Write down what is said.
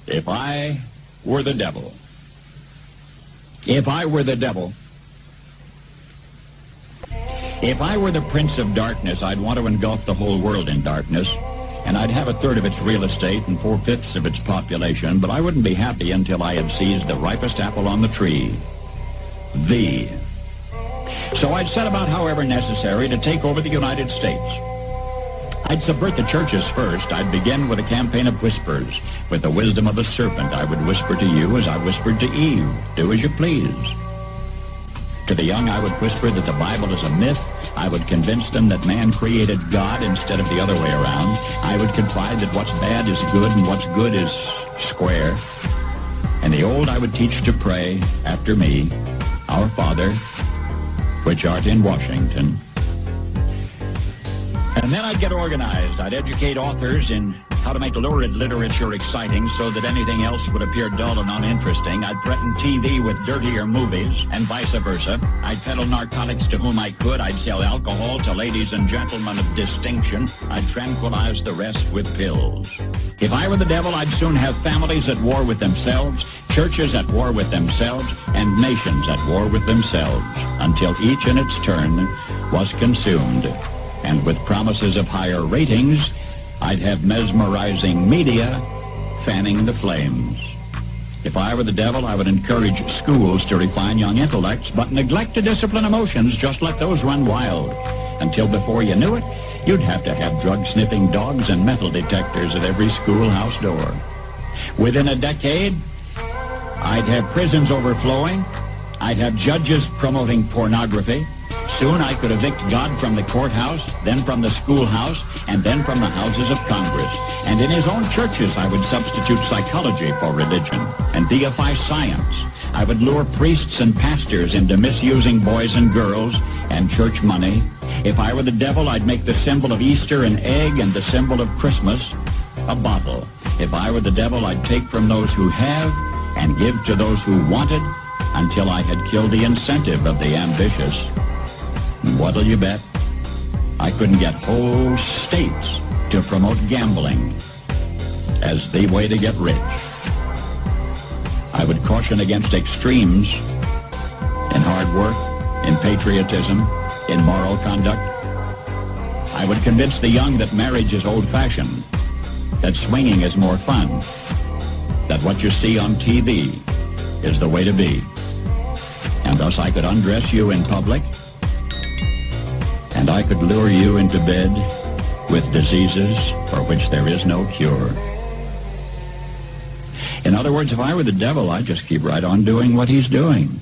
If I were the devil. If I were the devil. If I were the prince of darkness, I'd want to engulf the whole world in darkness, and I'd have a third of its real estate and 4/5 of its population, but I wouldn't be happy until I had seized the ripest apple on the tree. Thee. So I'd set about, however necessary, to take over the United States. I'd subvert the churches first. I'd begin with a campaign of whispers. With the wisdom of the serpent, I would whisper to you as I whispered to Eve, do as you please. To the young, I would whisper that the Bible is a myth. I would convince them that man created God instead of the other way around. I would confide that what's bad is good and what's good is square. And the old I would teach to pray after me, Our Father, which art in Washington. And then I'd get organized. I'd educate authors in how to make lurid literature exciting so that anything else would appear dull and uninteresting. I'd threaten TV with dirtier movies and vice versa. I'd peddle narcotics to whom I could. I'd sell alcohol to ladies and gentlemen of distinction. I'd tranquilize the rest with pills. If I were the devil, I'd soon have families at war with themselves, churches at war with themselves, and nations at war with themselves, until each in its turn was consumed. And with promises of higher ratings, I'd have mesmerizing media fanning the flames. If I were the devil, I would encourage schools to refine young intellects, but neglect to discipline emotions. Just let those run wild. Until before you knew it, you'd have to have drug-sniffing dogs and metal detectors at every schoolhouse door. Within a decade, I'd have prisons overflowing. I'd have judges promoting pornography. Soon I could evict God from the courthouse, then from the schoolhouse, and then from the houses of Congress. And in his own churches, I would substitute psychology for religion and deify science. I would lure priests and pastors into misusing boys and girls and church money. If I were the devil, I'd make the symbol of Easter an egg and the symbol of Christmas a bottle. If I were the devil, I'd take from those who have and give to those who wanted until I had killed the incentive of the ambitious. What'll you bet? I couldn't get whole states to promote gambling as the way to get rich. I would caution against extremes in hard work, in patriotism, in moral conduct. I would convince the young that marriage is old-fashioned, that swinging is more fun, that what you see on TV is the way to be. And thus I could undress you in public, and I could lure you into bed with diseases for which there is no cure. In other words, if I were the devil, I'd just keep right on doing what he's doing.